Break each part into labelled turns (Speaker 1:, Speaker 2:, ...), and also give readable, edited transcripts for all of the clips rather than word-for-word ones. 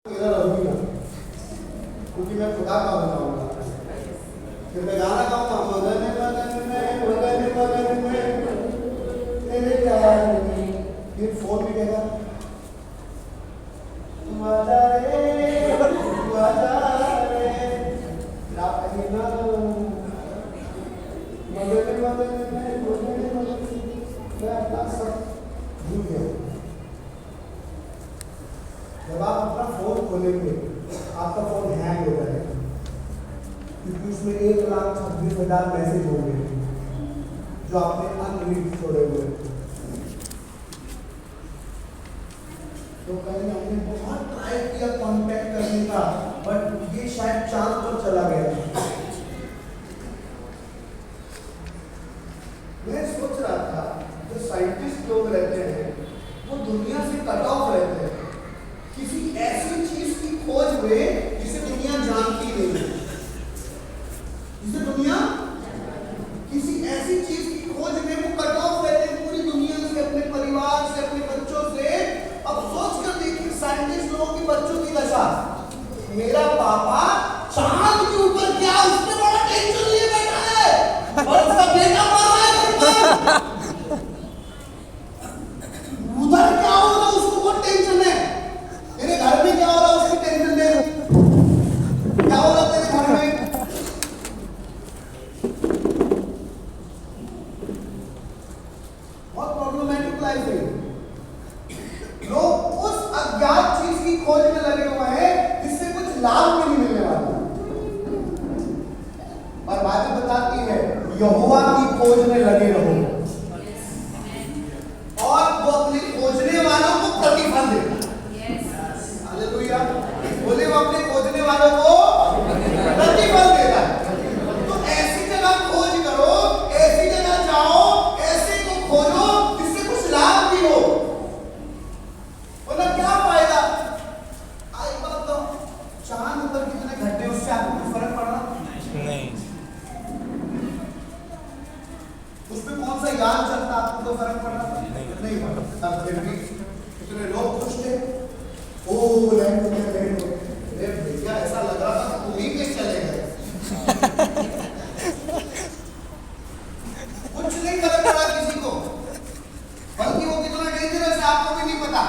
Speaker 1: मेरा रहूंगा क्योंकि मैं खुदा का हो जाऊंगा। फिर मैं गाना गाऊंगा मगन में तेरे प्यार में। फिर फोन भी कहेगा तू आजा रे तू आजा रे। रात कहीं ना मगन में मैं अपना सब भूल गया। जब आप अपना फोन खोलेंगे आपका फोन हैंग हो जाएगा क्योंकि उसमें 1,26,000 मैसेज होंगे जो आपने अनरीड छोड़े हुए। तो कहीं हमने बहुत ट्राई किया कांटेक्ट करने का, बट ये शायद चांद पर चला गया। मैं सोच रहा था जो साइंटिस्ट लोग रहते हैं वो दुनिया से कट ऑफ रहते हैं किसी ऐसी चीज की खोज में जिसे दुनिया जानती नहीं है। जिसे दुनिया किसी ऐसी चीज की खोज में वो कट ऑफ रहते हैं पूरी दुनिया से, अपने परिवार से, अपने बच्चों से। अब सोच कर देखिए साइंटिस्ट लोगों की बच्चों की दशा। मेरा पापा चांद के ऊपर क्या उसने बड़ा टेंशन लिए बैठा है और उसका बेटा मर रहा है उधर क्या हो रहा है उसको बहुत टेंशन है। तेरे घर में क्या हो रहा है उसकी टेंशन ले। क्या हो रहा है तेरे घर में? बहुत प्रॉब्लमैटिक लाइफ है। लोग उस अज्ञात चीज की खोज में लगे हुए हैं जिससे कुछ लाभ भी नहीं मिलने वाला। और बातें बताती है यहोवा की खोज में लगे रहो और वो अपने खोजने वालों को प्रतिफल देता है। हालेलुया। बोले वो अपने खोजने वालों को प्रतिफल देता है। तो ऐसी जगह खोज करो, ऐसी जगह जाओ, ऐसे को खोजो जिससे कुछ लाभ भी हो। बोला क्या फायदा? आई बात तो चांद पर कितने घंटे उससे आपको कुछ फर्क पड़ रहा नहीं। उसमें कौन सा यान चलता आपको तो फर्क पड़ रहा नहीं पड़ता। तब फिर भी कितने लोग खुश थे। ओ लैंड हो गया, लैंड हो गया। अरे भैया ऐसा लग रहा था तुम ही पे चले गए। कुछ नहीं फर्क पड़ा किसी को, बल्कि वो कितना डेंजरस है आपको भी नहीं पता।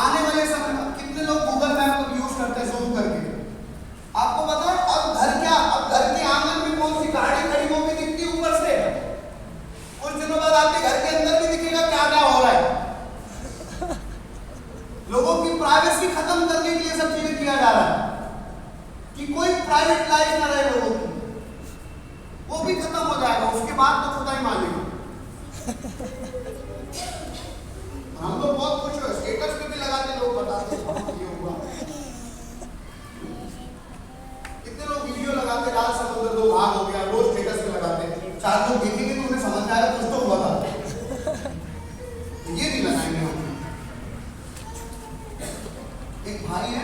Speaker 1: आने वाले समय में कितने लोग गूगल मैप को यूज करते हैं जूम करके। आपको पता है अब घर क्या, अब घर के आंगन में कौन सी गाड़ी खड़ी होगी दिखती ऊपर से। कुछ दिनों बाद आपके घर के अंदर भी दिखेगा क्या क्या हो रहा है। लोगों की प्राइवेसी खत्म करने के लिए सब चीजें किया जा रहा है कि कोई प्राइवेट लाइफ ना रहे लोगों की। वो भी खत्म हो जाएगा, उसके बाद तो खुदा ही मानेगा। हम लोग बहुत खुश हो, स्टेटस पे भी लगाते लोग बताते ये हुआ। कितने लोग वीडियो लगाते लाल समुद्र 2 भाग हो गया, रोज स्टेटस पे लगाते। 4 लोग देखेंगे तो उन्हें समझ आएगा कुछ तो हुआ था। ये नहीं लगाएंगे हम। एक भाई है,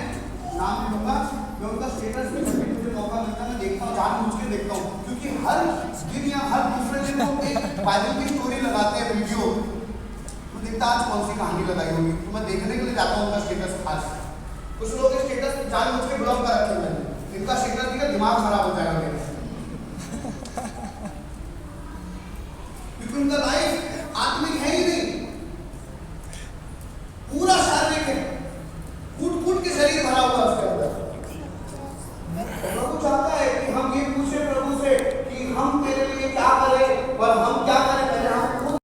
Speaker 1: नाम नहीं लूंगा, मैं उनका स्टेटस पे जब भी मुझे मौका मिलता है मैं देखता हूँ, जानबूझ के देखता हूँ क्योंकि हर दिन या हर दूसरे दिन वो एक बाइबल की स्टोरी लगाते हैं वीडियो। तो देखता आज कौन सी कहानी लगाई होगी, तो मैं देखने के लिए जाता हूँ उनका स्टेटस खास। कुछ लोग के स्टेटस जानबूझ के ब्लॉक कर रखे हैं, इनका स्टेटस देखकर दिमाग खराब हो जाएगा मेरा क्योंकि उनका लाइफ आत्मिक है ही नहीं, पूरा शारीरिक है। फूट फूट के शरीर भरा हुआ उसके अंदर। प्रभु चाहता है कि हम ये पूछे प्रभु से कि हम तेरे लिए क्या करें और हम क्या करें। पहले हम खुद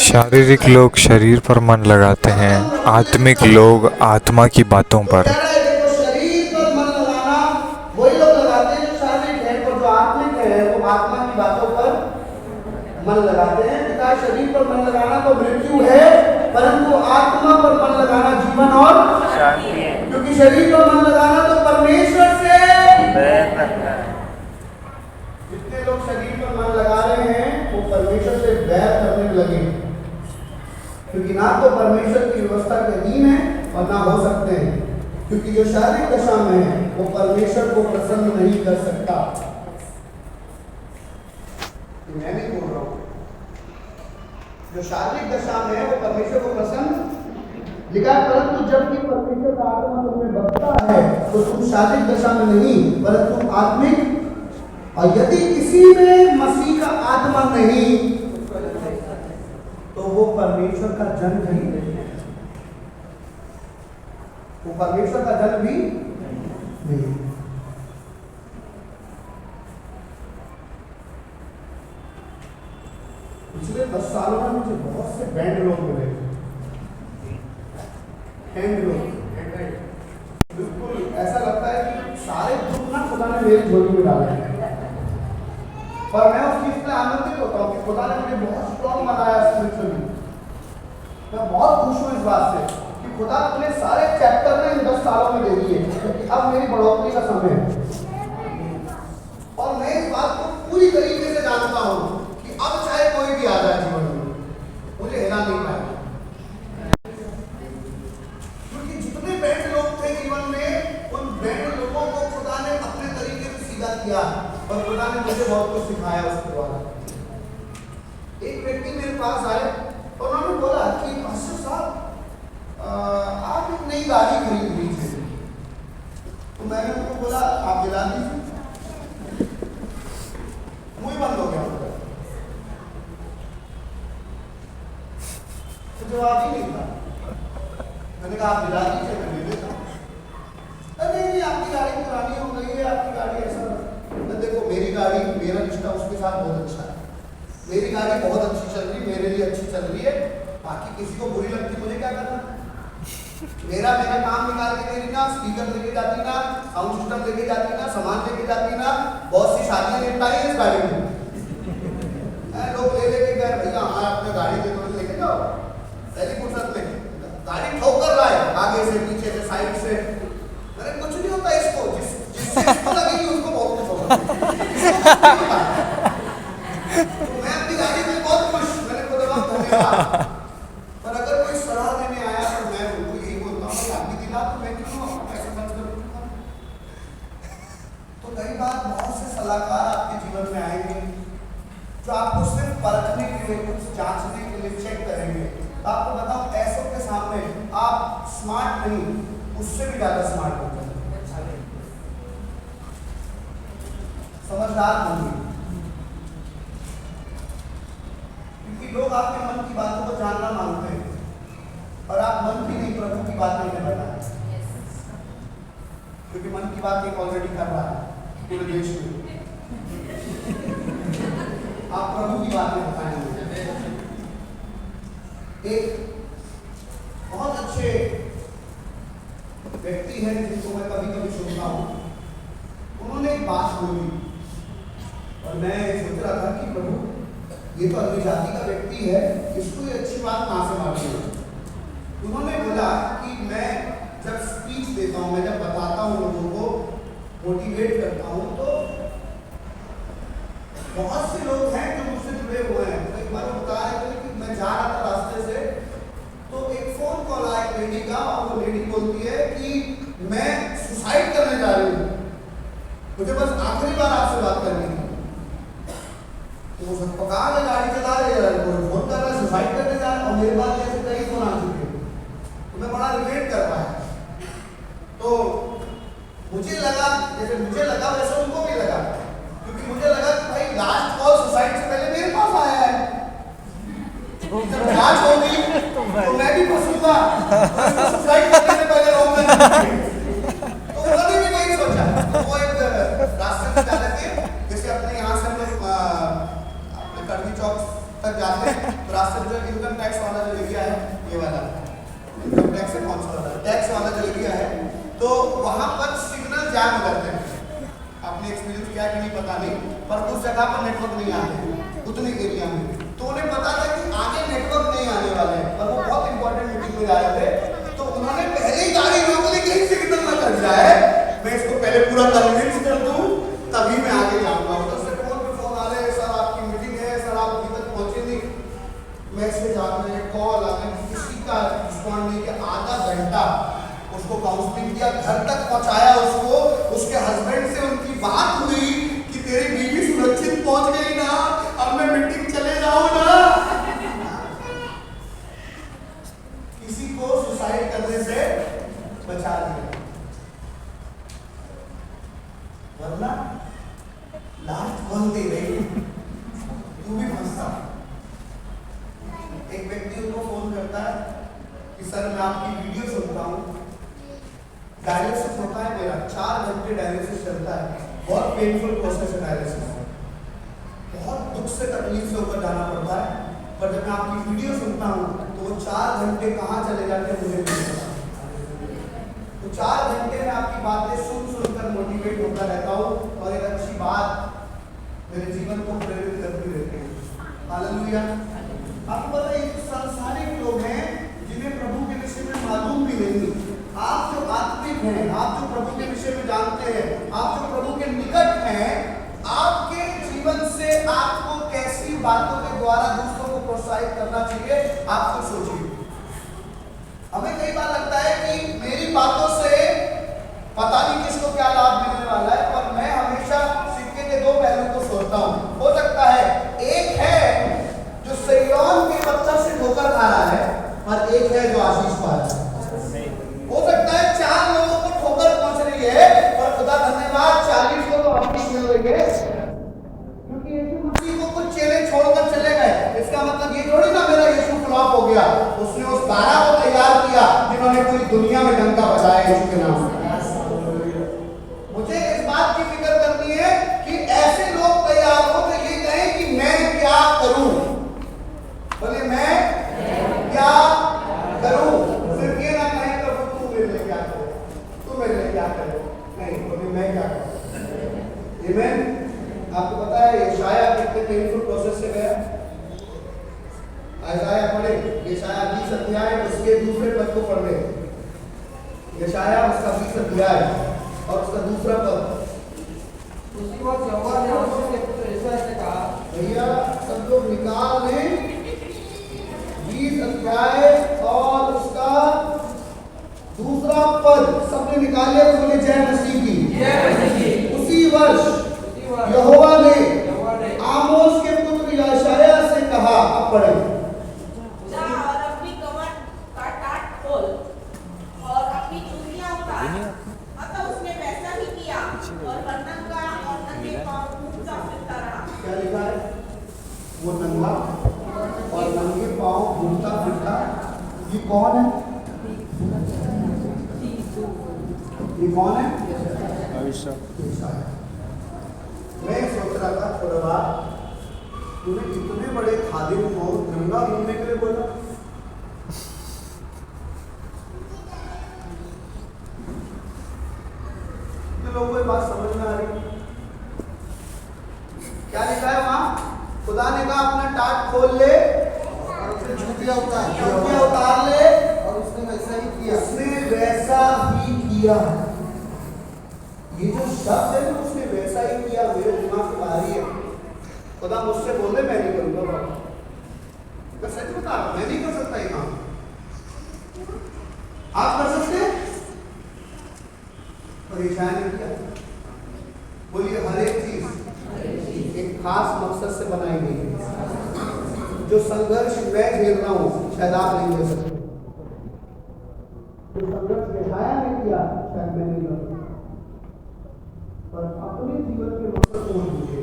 Speaker 2: शारीरिक लोग शरीर पर मन लगाते हैं, आत्मिक लोग आत्मा की बातों पर।
Speaker 1: देखो शरीर पर मन लगाना वही लोग लगाते हैं जो शारीरिक है, और जो आत्मिक है वो आत्मा की बातों पर मन लगाते हैं। पिता शरीर पर मन लगाना तो मृत्यु है, परंतु आत्मा पर मन लगाना जीवन और शांति है। क्योंकि शरीर पर मन लगाना तो परमेश्वर से बैर रखना है। जितने लोग शरीर पर मन लगा रहे हैं वो परमेश्वर से बैर करने लगे, क्योंकि ना तो परमेश्वर की व्यवस्था के अधीन है और ना हो सकते हैं। क्योंकि जो शारीरिक दशा में है वो परमेश्वर को प्रसन्न नहीं कर सकता। मैं नहीं बोल रहा हूँ, जो शारीरिक दशा में है वो परमेश्वर को प्रसन्न लिखा है। परंतु जब भी परमेश्वर का आत्मा तुम्हें बसता है तो तुम शारीरिक दशा में नहीं परंतु आत्मिक, और यदि किसी में मसीह का आत्मा नहीं तो वो परमेश्वर का जन भी नहीं है, वो परमेश्वर का जन भी नहीं। पिछले 10 सालों में मुझे बहुत से बैंड लोग मिले, हैंड लोग, बिल्कुल ऐसा लगता है कि सारे दुख ना खुदा ने मेरी झोली में डाले हैं। और मैं उस चीज में आनंदित होता हूँ कि खुदा ने मुझे बहुत स्ट्रॉन्ग बनाया स्पिरिचुअली। मैं बहुत खुश हूँ इस बात से कि खुदा अपने सारे चैप्टर में इन 10 सालों में दे दिए, क्योंकि अब मेरी बढ़ोतरी का समय है। और मैं इस बात को पूरी तरीके से जानता हूँ कि अब चाहे कोई भी आ जाए जीवन में, मुझे हिला नहीं पाएगा, क्योंकि जितने बैंड लोग थे जीवन में, उन बैंड लोगों को खुदा ने अपने तरीके से सीधा किया और खुदा ने मुझे बहुत कुछ सिखाया उसके द्वारा। एक व्यक्ति मेरे पास आए और उन्होंने बोला कि पास्टर साहब आप एक नई गाड़ी खरीद लीजिए। तो मैंने उनको बोला आप दिला दीजिए, मुंह बंद हो गया उनका, तो जवाब ही नहीं था। मैंने कहा आप दिला दीजिए, मैं ले लेता हूँ। अरे नहीं आपकी गाड़ी पुरानी हो गई है, आपकी गाड़ी ऐसा। देखो मेरी गाड़ी, मेरा रिश्ता उसके साथ बहुत अच्छा है, मेरी गाड़ी बहुत अच्छी चल रही, मेरे लिए अच्छी चल रही है, बाकी किसी को बुरी लगती मुझे क्या करना। मेरा काम निकाल के दे रही ना, स्पीकर लेके जाती ना, साउंड सिस्टम लेके जाती ना, सामान लेके जाती ना, बहुत सी शादियां निपटाई है इस गाड़ी में। लोग ले लेके गए भैया हमारा अपने गाड़ी दे दो, लेके जाओ। पहली फुर्सत में गाड़ी ठोकर रहा है आगे से, पीछे से, साइड से। अरे कुछ नहीं होता इसको, जिसको लगेगी उसको बहुत कुछ होगा। तो मैं अपनी गाड़ी में बहुत खुश, मैंने खुदा का धन्यवाद। पर अगर कोई सलाह देने आया तो मैं उनको यही बोलता हूँ कि आपकी दिला तो मैं क्यों ऐसा खर्च करूँगा। तो कई बार बहुत से सलाहकार आपके जीवन में आएंगे जो आपको सिर्फ परखने के लिए, कुछ जांचने के लिए चेक करेंगे। आपको बताऊं ऐसों के सामने आप स्मार्ट नहीं, उससे भी ज्यादा स्मार्ट होते हैं, समझदार होंगे, क्योंकि लोग आपके मन की बातों को जानना मांगते हैं और आप मन की नहीं प्रभु की बातें नहीं बताएं, क्योंकि मन की बात एक ऑलरेडी कर रहा है पूरे देश में। आप प्रभु की बातें बताएंगे। एक बहुत अच्छे व्यक्ति है जिनको मैं कभी कभी सुनता हूँ, उन्होंने एक बात बोली और मैं सोच रहा था कि प्रभु ये तो अन्य जाति का व्यक्ति है, इसको ये अच्छी बात कहाँ से मालूम है। उन्होंने बोला कि मैं जब स्पीच देता हूँ, मैं जब बताता हूँ लोगों को, मोटिवेट करता हूँ, तो बहुत से लोग हैं जो मुझसे जुड़े हुए हैं। तो एक बार वो बता रहे थे कि मैं जा रहा था रास्ते से, तो एक फोन कॉल आया एक लेडी का, और वो लेडी बोलती है कि मैं सुसाइड करने जा रही हूँ, मुझे बस आखिरी बार आपसे बात करनी है। तो वो सब पका के गाड़ी चला रहे हैं, फोन कर रहा है, सुसाइड करने जा रहा है, और मेरे पास जैसे कई फोन आ चुके हैं, तो मैं बड़ा रिलेट कर पाया। तो मुझे लगा, जैसे मुझे लगा वैसे उनको भी लगा, क्योंकि मुझे लगा कि भाई लास्ट कॉल सुसाइड से पहले मेरे पास आया है, जब जांच होगी तो मैं भी फंसूंगा, सुसाइड करने से पहले रोकना। तो उन्होंने भी नहीं सोचा। तो वो एक रास्ते में जा रहे थे, जैसे अपने यहाँ से हम लोग अपने कर्मी चौक तक जाते हैं, तो रास्ते में जो इनकम टैक्स वाला जो एरिया है, ये वाला इनकम टैक्स है, कौन सा वाला टैक्स वाला जो एरिया है, तो वहाँ पर सिग्नल जाम हो जाते हैं। आपने एक्सपीरियंस किया कि नहीं पता नहीं, पर उस जगह पर नेटवर्क नहीं आते उतने एरिया में। तो उन्हें पता था कि आगे नेटवर्क नहीं आने वाले हैं, और वो बहुत इंपॉर्टेंट मीटिंग में जा रहे थे। तो उन्होंने पहले ही गाड़ी रोक ली, कहीं सिग्नल ना कर जाए, मैं इसको पहले पूरा कन्विंस कर दूं, तभी मैं आगे जाऊंगा। उधर से फोन पे फोन आ रहे हैं, सर आपकी मीटिंग है, सर आप अभी तक पहुंचे नहीं, मैसेज आ रहे हैं, कॉल आ रहे हैं, किसी का रिस्पॉन्ड नहीं किया। आधा घंटा उसको काउंसलिंग किया, घर तक पहुंचाया उसको, उसके हस्बैंड से उनकी बात हुई कि तेरी बीवी सुरक्षित पहुंच गई ना, अब मैं मीटिंग चले जाऊं ना। किसी को सुसाइड करने से बचा दिया। वरना लास्ट कॉल दे रही तू भी फंसता। एक व्यक्ति उनको फोन करता है कि सर मैं आपकी वीडियो सुनता हूँ, डायलिसिस होता है मेरा, 4 घंटे डायलिसिस चलता है, बहुत पेनफुल प्रोसेस है डायलिसिस, बहुत दुख से तकलीफ से होकर जाना पड़ता है, पर जब मैं आपकी वीडियो सुनता हूँ तो वो 4 घंटे कहाँ चले जाते हैं मुझे नहीं पता। तो 4 घंटे में आपकी बातें सुनकर मोटिवेट होता रहता हूँ और एक अच्छी बात मेरे जीवन को प्रेरित करती रहती है। हालेलुया। आपको पता है ये तो सांसारिक लोग हैं जिन्हें प्रभु के विषय में मालूम भी नहीं। आप जो आत्मिक हैं, आप जो प्रभु के विषय में जानते हैं, आप जो प्रभु के निकट हैं, आपके जीवन से आपको कैसी बातों के द्वारा दूसरों को प्रोत्साहित करना चाहिए, आप खुद सोचिए। हमें कई बार लगता है कि मेरी बातों से पता नहीं किसको क्या लाभ मिलने वाला है, पर मैं हमेशा सिक्के के 2 पहलू को सोचता हूँ। हो सकता है एक है जो सिय्योन के पत्थर से ठोकर खा रहा है और एक है जो आशीष पा रहा है। हो सकता है 4 लोगों को ठोकर पहुंच रही है और खुदा धन्यवाद 40 को तो आशीष मिल रही है, क्योंकि यीशु मसीह को कुछ चेले छोड़कर चले गए। इसका मतलब ये थोड़ी ना मेरा यीशु फ्लॉप हो गया, उसने उस 12 को तैयार किया जिन्होंने पूरी दुनिया में डंका बजाया यीशु के नाम से। मुझे इस बात की फिक्र करनी है कि ऐसे लोग तैयार हो जो ये कहें कि मैं क्या करूं, बोले मैं क्या करूं, सिर्फ ये ना कहें प्रभु तू मेरे लिए क्या करे, तू मेरे लिए क्या करे, नहीं बोले मैं क्या करूं। आमीन। आपको पता है यशाया कितने पेनफुल प्रोसेस से गया। यशाया पढ़े, यशाया 20 अध्याय उसके दूसरे पद को पढ़ ले। यशाया उसका 20 अध्याय और उसका दूसरा पद।
Speaker 3: उसी वक्त यहोवा ने आमोस के पुत्र यशायाह से कहा,
Speaker 1: भैया सब लोग निकाल लें 20 अध्याय और उसका दूसरा पद, सबने निकाल लिया तो बोले जय मसीह की। उसी वर्ष यहोवा ने आमोस के पुत्र यशायाह से कहा, अब पढ़े,
Speaker 4: जा और अपनी कमर का टाट खोल और अपनी चूड़ियां उतार। अतः उसने वैसा ही किया और वह नंगा और नंगे पांव घूमता फिरता रहा।
Speaker 1: क्या लिखा है? वो नंगा और नंगे पांव घूमता फिरता। ये कौन है? ये कौन है? यशायाह। मैं सोच रहा था थोड़ा बार, तूने इतने बड़े खादिम को नंगा घूमने के लिए बोला। लोगों को बात समझ में आ रही? क्या लिखा है वहां? खुदा ने कहा अपना टाट खोल ले और उसने जूतियां उतार ले, और उसने वैसा ही किया। उसने वैसा ही किया। ये जो शब्द है ना, उसने वैसा ही किया, मेरे दिमाग से बाहर ही है। खुदा मुझसे बोले मैं नहीं करूंगा बाबा, मैं सच बता रहा हूं, मैं नहीं कर सकता ये काम। आप कर सकते हैं? परेशान नहीं किया। बोलिए हर एक चीज एक खास मकसद से बनाई गई है। जो संघर्ष मैं झेल रहा हूं शायद आप नहीं झेल सकते। जो संघर्ष यशायाह ने किया शायद मैं नहीं कर सकता, पर अपने जीवन के मकसद को ढूंढिए।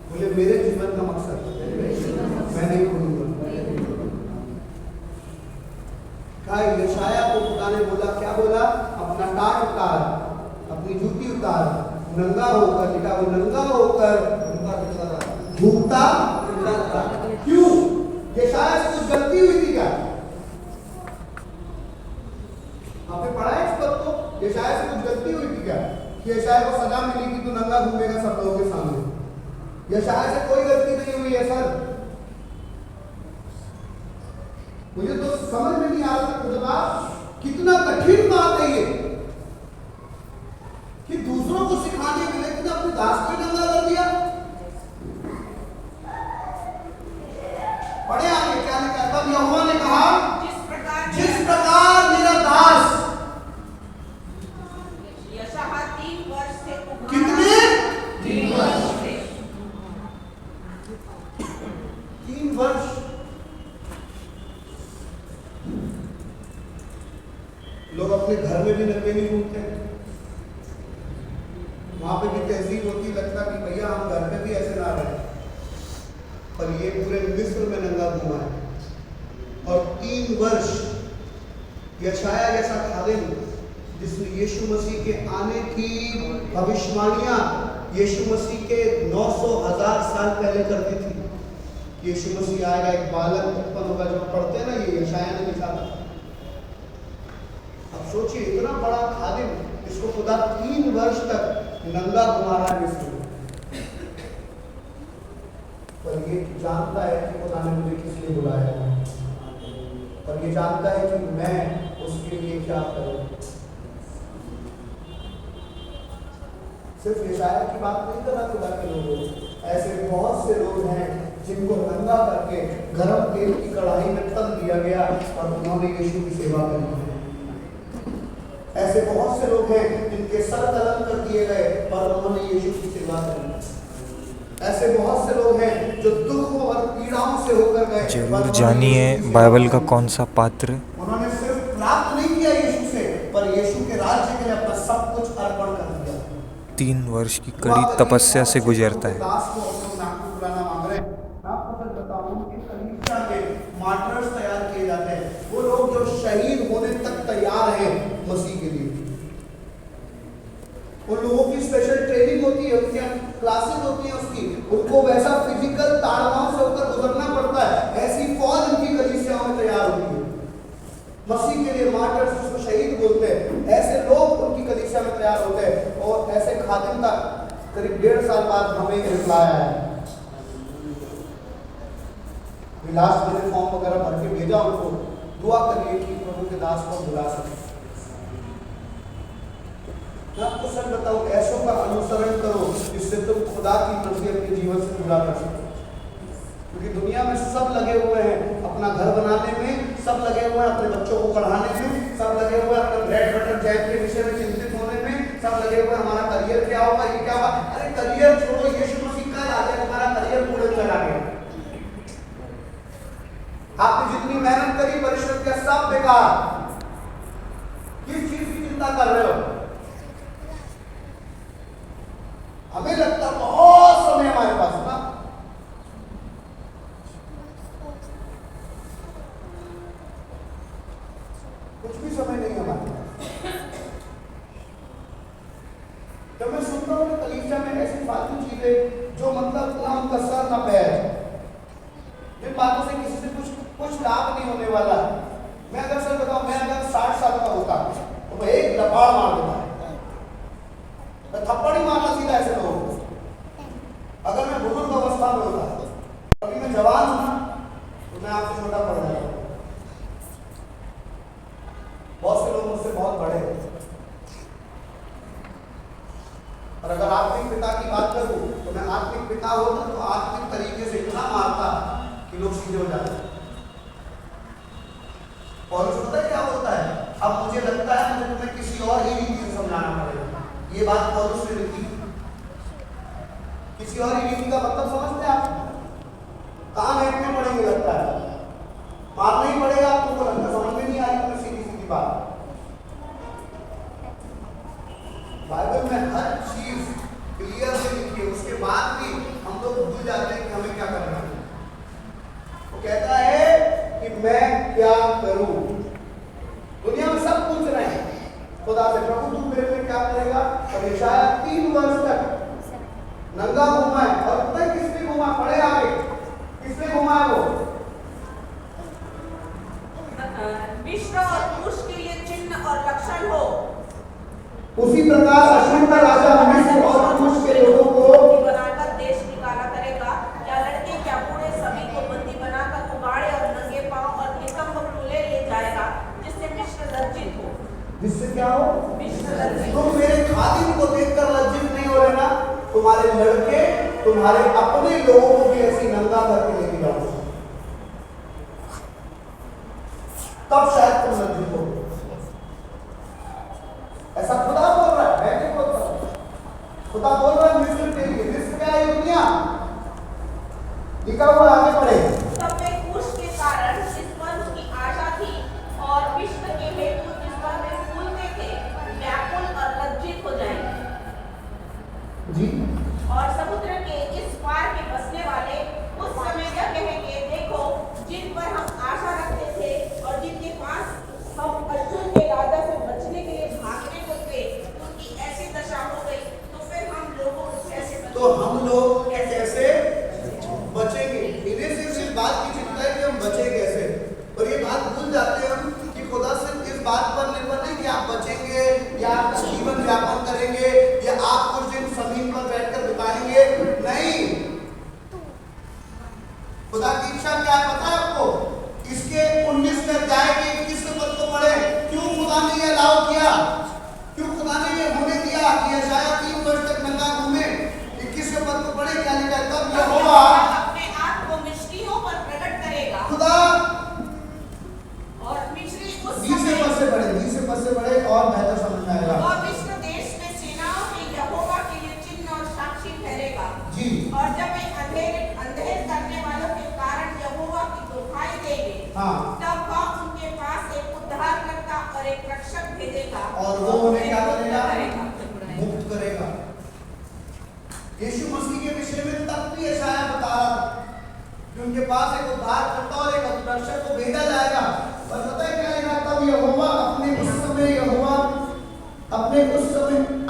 Speaker 1: बोले मेरे जीवन का मकसद मैं नहीं भूलूंगा। यशायाह को खुदा ने बोला, क्या बोला? अपना टाट उतार, अपनी जूती उतार, नंगा होकर, लिखा वो नंगा होकर घूमता। क्यों? यशायाह से कुछ गलती हुई थी क्या? आपने पढ़ा है इस पद को? यशायाह से कुछ गलती हुई थी क्या कि यशायाह को सजा मिली कि तू नंगा घूमेगा सब लोगों के सामने? यशायाह से कोई गलती नहीं हुई है सर। मुझे तो समझ में नहीं आ रहा खुदा, कितना कठिन बात है ये कि दूसरों को सिखाने के लिए तुमने अपने दास को नंगा कर दिया। पढ़े आगे क्या लिखा है? तब यहोवा ने कहा, जिस प्रकार मेरा दास
Speaker 4: यशायाह 3 वर्ष से
Speaker 1: कितने
Speaker 4: 3 वर्ष से
Speaker 1: 3 वर्ष लोग अपने घर में भी नंगे नहीं घूमते हैं। वहां पे भी तहजीब होती, लगता कि भैया हम घर पे भी ऐसे ना रहे, पर ये पूरे मिस्र में नंगा घूमा है। और 3 वर्ष यशाया जैसा खादिम जिसने यीशु मसीह के आने की भविष्यवाणियां यीशु मसीह के 900,000 साल पहले कर दी थी, यीशु मसीह आएगा, एक बालक उत्पन्न होगा, जो पढ़ते हैं ना, ये यशाया ने लिखा था। अब सोचिए, इतना बड़ा खादिम, इसको खुदा 3 वर्ष तक नंगा घुमा रहा है मिस्र में, पर ये जानता है कि खुदा ने मुझे किस लिए बुलाया है, और ये जानता है कि मैं उसके लिए क्या करूं। सिर्फ यशाया की बात नहीं कर रहा खुदा के लोगों, ऐसे बहुत से लोग हैं जिनको नंगा करके गरम तेल की कढ़ाई में तल दिया गया और उन्होंने यीशु की सेवा करी। ऐसे बहुत से लोग हैं जिनके सर कलम कर दिए गए और उन्होंने यीशु की सेवा करी। ऐसे बहुत से लोग हैं जो दुखों और पीड़ाओं से होकर गए।
Speaker 2: जरूर जानिए बाइबल का कौन सा पात्र
Speaker 1: उन्होंने सिर्फ प्राप्त नहीं किया यीशु से, पर यीशु के राज्य के लिए अपना सब कुछ अर्पण कर दिया।
Speaker 2: 3 वर्ष की कड़ी तपस्या से गुजरता है।
Speaker 1: दास को हम लोग नाम को बुलाना मांग रहे हैं। मैं आपको सच बताऊं, उनके कलीसिया के मार्टर्स तैयार किए जाते हैं, वो लोग जो शहीद होने तक तैयार हैं मसीह के लिए। उन लोगों की स्पेशल ट्रेनिंग होती है, उनकी क्लासेस होती है, उसकी उनको वैसा फिजिकल ताड़नाओं से होकर गुजरना पड़ता है। ऐसी फौज उनकी कलीसियाओं में तैयार होती है मसीह के लिए। मार्टर्स, जिसको शहीद बोलते हैं, ऐसे लोग उनकी कलीसिया में तैयार होते हैं। और ऐसे खादिम का करीब 1.5 साल बाद हमें रिप्लाई आया है। लास्ट मैंने फॉर्म वगैरह भर के भेजा उनको, दुआ करिए कि प्रभु के दास को बुला सके। मैं आपको सच बताऊं, ऐसों का अनुसरण करो जिससे तुम खुदा की मर्जी अपने जीवन से पूरा कर सको। क्योंकि दुनिया में सब लगे हुए हैं अपना घर बनाने में, सब लगे हुए हैं अपने बच्चों को पढ़ाने में, सब लगे हुए हैं अपने ब्रेड बटर जैब के विषय में चिंतित होने में, सब लगे हुए हैं हमारा करियर क्या होगा, ये क्या होगा। अरे करियर छोड़ो, यीशु मसीह कल आ जाए, हमारा करियर पूरे चला गया। आपने जितनी मेहनत करी, परिश्रम किया, सब बेकार। किस चीज की चिंता कर रहे हो? हमें लगता बहुत समय हमारे पास ना, कुछ भी समय नहीं हमारे पास। जब मैं सुनता हूँ कलीसिया में ऐसी फालतू चीजें जो मतलब ना उनका सर ना पैर, जिन बातों से किसी से कुछ लाभ नहीं होने वाला। मैं अगर सर बताऊं, मैं अगर 60 साल का होता तो मैं एक लपाड़ मार देता, मैं थप्पड़ ही मारना सीधा ऐसे लोगों को। अगर मैं बुजुर्ग अवस्था में होता, अभी मैं जवान हूं ना, तो मैं आपसे छोटा पड़ जाता। बहुत से लोग मुझसे बहुत बड़े हैं, और अगर आत्मिक पिता की बात करूं तो मैं आत्मिक पिता होता तो आत्मिक तरीके से इतना मारता कि लोग सीधे हो जाते। पौलुस पता है क्या होता है? अब मुझे लगता है मुझे तुम्हें किसी और ही रीति से समझाना पड़ेगा। ये बात पौलुस ने लिखी। किसी और ही रीति का मतलब समझते हैं आप? कान हेटने पड़ेंगे लगता है, मारना ही पड़ेगा आपको, तो लगता समझ में नहीं आएगी तुम्हें सीधी सीधी बात। बाइबल में हर चीज क्लियर से लिखी है, उसके बाद भी हम लोग भूल जाते हैं कि हमें क्या करना है। वो कहता है कि मैं क्या करूं। दुनिया में सब पूछ रहे हैं खुदा से, प्रभु तू मेरे लिए क्या करेगा? और यशाया 3 वर्ष तक नंगा घूमा है। और पता है किसने घूमा? पढ़े आगे किसने घूमा है? वो
Speaker 4: मिस्र और कुश के लिए चिन्ह और लक्षण हो।
Speaker 1: उसी प्रकार अश्शूर का राजा मिस्र और कुश के लोगों को
Speaker 4: बनाकर देश निकाला करेगा। क्या लड़के क्या बूढ़े सभी को बंदी बनाकर उगाड़े और नंगे पांव और नितंब खुले ले जाएगा, जिससे मिस्र लज्जित हो।
Speaker 1: जिससे क्या हो?
Speaker 4: मिस्र लज्जित।
Speaker 1: तुम मेरे खादिम को देखकर लज्जित नहीं हो लेना, तुम्हारे लड़के तुम्हारे अपने लोगों को भी ऐसी नंगा करके लेके जाओ, तब शायद तुम लज्जित हो। ऐसा खुदा बोल रहा है, मैं नहीं बोल रहा। खुदा बोल रहा है मिस्र के लिए। मिस्र क्या है? दुनिया लिखा हुआ, आगे पढ़े।
Speaker 4: तब मैं कुश के कारण जिस वंश की आशा थी और विश्व के हेतु जिस पर मैं उनके राजा से बचने के लिए भागने को थे, उनकी ऐसी दशा हो गई, तो फिर हम लोगों कैसे
Speaker 1: तो हम लोग कैसे बचेंगे? इन्हें सिर्फ इस बात की चिंता है कि हम बचे कैसे, और ये बात भूल जाते हैं हम कि खुदा सिर्फ इस बात पर निर्भर नहीं कि आप बचेंगे या आप जीवन यापन करेंगे या आप कुछ दिन जमीन पर बैठकर बिताएंगे। नहीं, खुदा की इच्छा क्या है पता है आपको? इसके 19वें अध्याय के 21वें पद को पढ़े। क्यों खुदा ने ये अलाउ किया? क्यों खुदा ने ये होने दिया कि यशायाह 3 वर्ष तक नंगा घूमे? 21वें पद को पढ़े, क्या लिखा है? तब यहोवा
Speaker 4: अपने आप को मिस्रियों पर प्रकट करेगा
Speaker 1: खुदा
Speaker 4: और मिस्री उस
Speaker 1: 20वें पद से पढ़े, 20वें पद से पढ़े और बेहतर समझ में आएगा।
Speaker 4: और मिस्र देश में सेनाओं के यहोवा के लिए चिन्ह और साक्षी ठहरेगा
Speaker 1: जी,
Speaker 4: और जब वे अंधेर करने वालों के कारण यहोवा की दुहाई देंगे,
Speaker 1: हाँ,
Speaker 4: तब वह उनके पास एक उद्धारकर्ता और एक रक्षक भेजेगा
Speaker 1: और वो उन्हें क्या करेगा? मुक्त करेगा। यीशु मसीह के विषय में तब भी यशायाह बता रहा था कि उनके पास एक उद्धारकर्ता और एक रक्षक को भेजा जाएगा। और पता है क्या लिखा? तब यहोवा अपने उस समय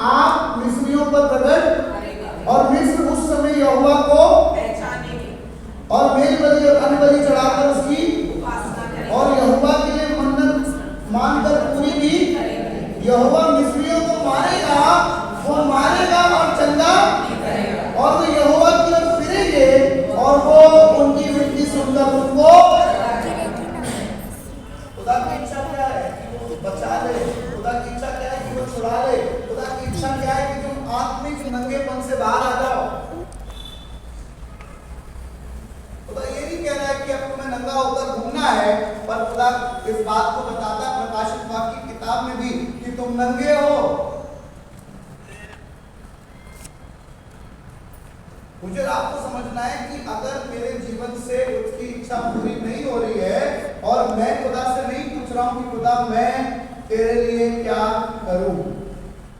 Speaker 1: आप मिस्रियों पर प्रकट और मिस्र उस समय यहोवा को
Speaker 4: पहचानेंगे
Speaker 1: और मेरी बलि और अन्य बलि चढ़ाकर उसकी
Speaker 4: उपासना करेंगे
Speaker 1: और यहोवा के लिए मन्नत मानकर पूरी भी। यहोवा मिस्रियों को मारेगा, वो मारेगा और चंगा, और वो यहोवा की ओर फिरेंगे और वो उनकी मिट्टी सुनकर उनको। खुदा की इच्छा क्या है? कि वो बचा ले। खुदा की इच्छा क्या है? कि वो छुड़ा ले। खुदा की इच्छा क्या है? कि तुम आत्मिक नंगेपन से बाहर आ जाओ। खुदा ये नहीं कह रहा है कि अब तुम्हें नंगा होकर घूमना है, पर खुदा इस बात को बताता है प्रकाशित वाक्य की किताब में भी कि तुम नंगे हो। मुझे आपको समझना है कि अगर मेरे जीवन से उसकी इच्छा पूरी नहीं हो रही है और मैं खुदा से नहीं पूछ रहा हूं कि खुदा मैं तेरे लिए क्या करूं,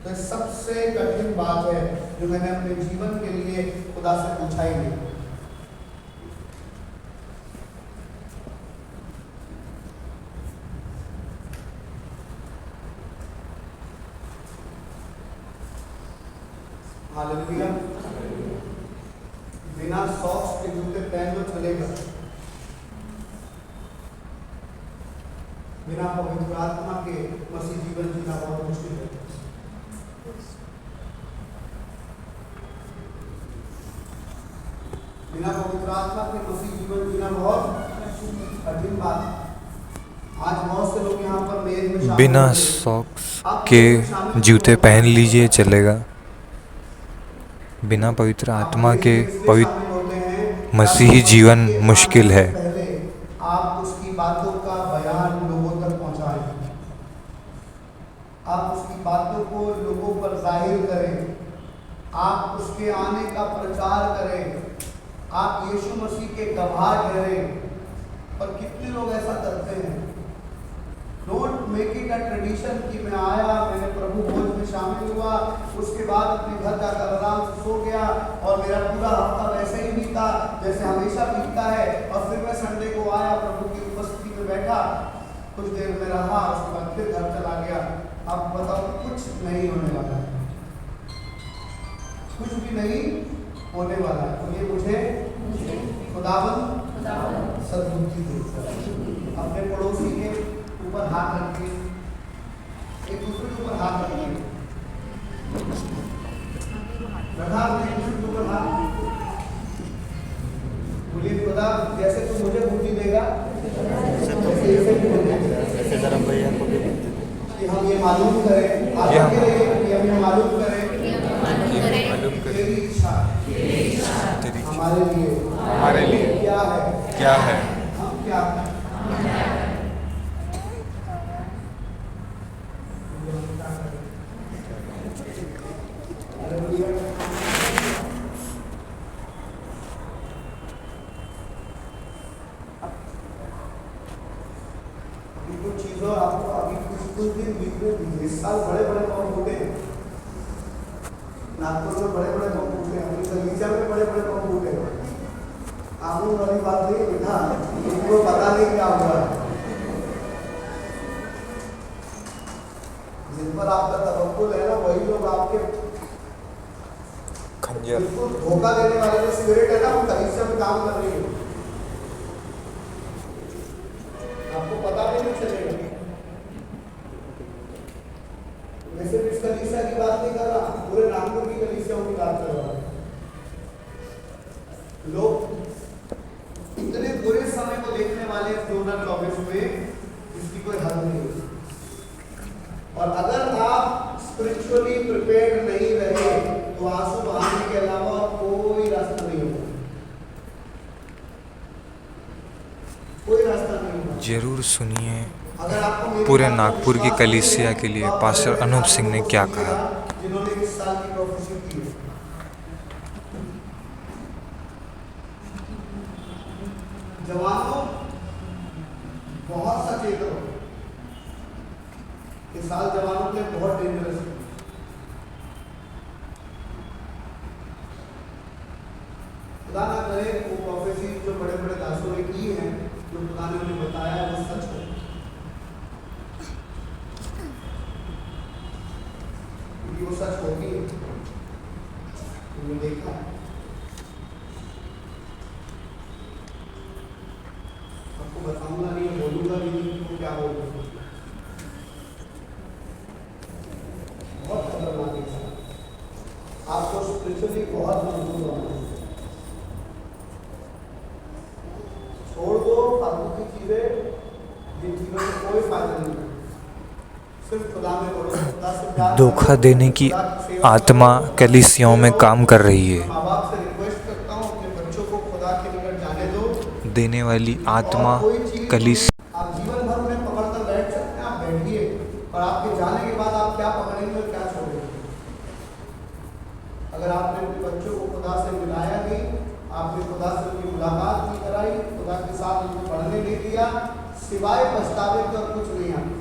Speaker 1: तो सबसे कठिन बात है जो मैंने अपने जीवन के लिए खुदा से पूछा ही नहीं। हालेलुया। बिना सॉक्स के जूते पहन लो चलेगा, बिना पवित्र आत्मा के मसीह जीवन जीना बहुत मुश्किल है। बिना पवित्र आत्मा के मसीह जीवन जीना बहुत कठिन बात है। आज बहुत से लोग यहाँ पर मेज में शामिल
Speaker 2: बिना
Speaker 1: होंगे।
Speaker 2: सॉक्स के जूते पहन लीजिए चलेगा, बिना पवित्र आत्मा के पवित्र मसीही जीवन मुश्किल है।
Speaker 1: पहले आप उसकी बातों का बयान लोगों तक पहुंचाएं, आप उसकी बातों को लोगों पर जाहिर करें, आप उसके आने का प्रचार करें, आप यीशु मसीह के गवाह ठहरें। और कितने लोग ऐसा करते हैं? Don't make it a tradition कि मैं आया, मैंने प्रभु भोज में शामिल हुआ, उसके बाद अपने घर जाकर आराम से सो गया और मेरा पूरा हफ्ता वैसे ही बीता जैसे हमेशा बीतता है, और फिर मैं संडे को आया, प्रभु की उपस्थिति में बैठा, कुछ देर में रहा, उसके बाद फिर घर चला गया। अब बताओ, कुछ नहीं होने वाला है, कुछ भी नहीं होने वाला है। तो ये मुझे खुदावन सद्बुद्धि देता है। अपने पड़ोसी के ऊपर हाथ रखिए, एक दूसरे के ऊपर हाथ रखिए, रखा अपने एक दूसरे के ऊपर हाथ। बोलिए, खुदा जैसे तू मुझे बुद्धि देगा
Speaker 5: ऐसे धर्म भैया को भी
Speaker 1: कि हम ये मालूम करें, आगे के लिए कि हम ये मालूम करें तेरी इच्छा हमारे लिए क्या है, हम क्या करें। कुछ चीजों आपको अभी कुछ दिन बीतने दीजिए। इस साल बड़े बड़े बम फूटे हैं, नागपुर में बड़े बड़े बम फूटे हैं, अपनी बगीचा में बड़े बड़े बम फूटे हैं। आमूल वाली बात नहीं है बेटा, इनको पता नहीं क्या हुआ। जिन पर आपका तवक्कुल है ना, वही लोग आपके
Speaker 2: खंजर
Speaker 1: बिल्कुल धोखा देने वाले जो स्पिरिट है ना, वो कलीसिया में काम कर रही है, आपको पता भी नहीं चलेगा। मैं सिर्फ इस कलीसिया की बात नहीं कर रहा, पूरे नागपुर की कलीसियाओं की बात कर रहा हूँ। लोग इतने बुरे समय को देखने वाले 2024 में, इसकी कोई हद नहीं है। और अगर आप स्पिरिचुअली प्रिपेयर्ड नहीं रहे तो आंसू बहाने के अलावा कोई रास्ता नहीं होगा, कोई रास्ता नहीं होगा।
Speaker 2: जरूर सुनिए
Speaker 1: अगर आपको मेरी
Speaker 2: पूरे
Speaker 1: बात पर
Speaker 2: नागपुर की
Speaker 1: विश्वास
Speaker 2: कलीसिया
Speaker 1: नहीं
Speaker 2: के लिए
Speaker 1: तो आप
Speaker 2: पास्टर
Speaker 1: बड़े
Speaker 2: अनूप सिंह ने क्या
Speaker 1: सुनिएगा,
Speaker 2: कहा।
Speaker 1: जिन्होंने इस साल की प्रोफेसी की है। जवानों, बहुत सचेत रहो, इस साल जवानों के लिए बहुत डेंजरस है। खुदा ना करे वो प्रोफेसी जो बड़े बड़े दासों ने की है, जो खुदा ने उन्हें बताया वो सच हो, क्योंकि वो सच होगी, तुमने देखा। आपको बताऊंगा नहीं, बोलूंगा भी नहीं तो क्या बोलूंगा। बहुत खतरनाक है, आपको स्पिरिचुअली बहुत मजबूत होना है। छोड़ दो फालतू की चीजें, जिन चीजों से कोई फायदा नहीं है, सिर्फ खुदा में पढ़ो, खुदा से प्यार
Speaker 2: धोखा
Speaker 1: करो,
Speaker 2: देने की
Speaker 1: खुदा की सेवा
Speaker 2: आत्मा
Speaker 1: करो।
Speaker 2: कलीसियाओं में काम कर रही है।
Speaker 1: माँ बाप से रिक्वेस्ट करता हूँ अपने बच्चों को खुदा के निकट जाने दो।
Speaker 2: देने वाली आत्मा
Speaker 1: और कोई चीज
Speaker 2: कलीसिया
Speaker 1: आप जीवन भर उन्हें पकड़कर बैठ सकते हैं, आप बैठिए, और आपके जाने के बाद आप क्या पकड़ेंगे और क्या छोड़ेंगे। अगर आपने अपने बच्चों को खुदा से मिलाया नहीं, आपने खुदा से उनकी मुलाकात नहीं कराई, खुदा के साथ उनको पढ़ने नहीं दिया, सिवाय पछतावे का कुछ नहीं आता।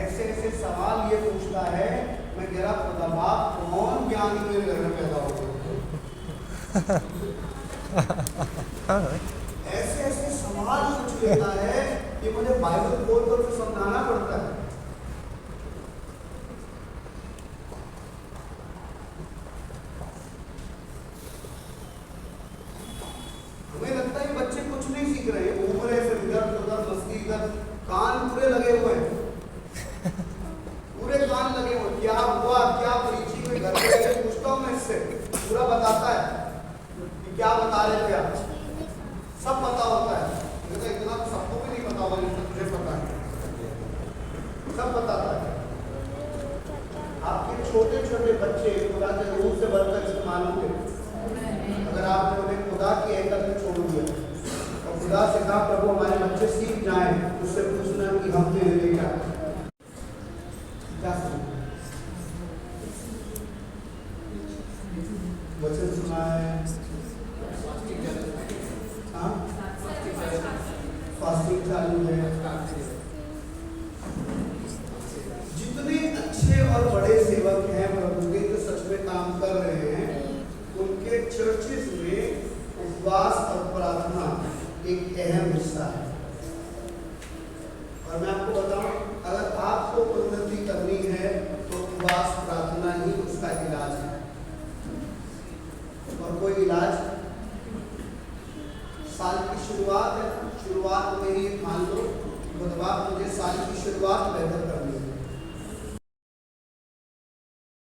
Speaker 1: ऐसे ऐसे सवाल ये पूछता है, मैं जरा खुदा बाप कौन ज्ञानी मेरे घर में पैदा हो गया। ऐसे ऐसे सवाल पूछ लेता है कि मुझे बाइबल खोल कर उसे समझाना पड़ता है। हमें लगता है बच्चे कुछ नहीं सीख रहे, उम्र है, फिर इधर उधर मस्ती, इधर कान पूरे लगे हुए हैं, पूरे कान लगे हुए, क्या हुआ, क्या परीक्षी में घर पे पूछता हूँ मैं इससे, पूरा बताता है कि क्या बता रहे थे आप, सब पता होता है। तो इतना तो सबको भी नहीं पता होगा जितना तुझे पता है, सब बताता है। आपके छोटे छोटे बच्चे खुदा के रूह से बढ़कर इस्तेमाल होंगे अगर आपने उन्हें खुदा की एकल में छोड़ दिया और खुदा से कहा प्रभु हमारे बच्चे सीख जाएं, उससे पूछना कि हम तेरे लिए क्या वचन सुना है, फास्टिंग चालू है। जितने अच्छे और बड़े सेवक हैं प्रभु के, जो सच में काम कर रहे हैं, उनके चर्चेस में उपवास और प्रार्थना एक अहम हिस्सा है। और मैं आपको बताऊं, अगर आपको उन्नति करनी है तो उपवास प्रार्थना ही उसका इलाज है, और कोई इलाज। साल की शुरुआत है, शुरुआत में ही मान लो बुधवार मुझे साल की शुरुआत बेहतर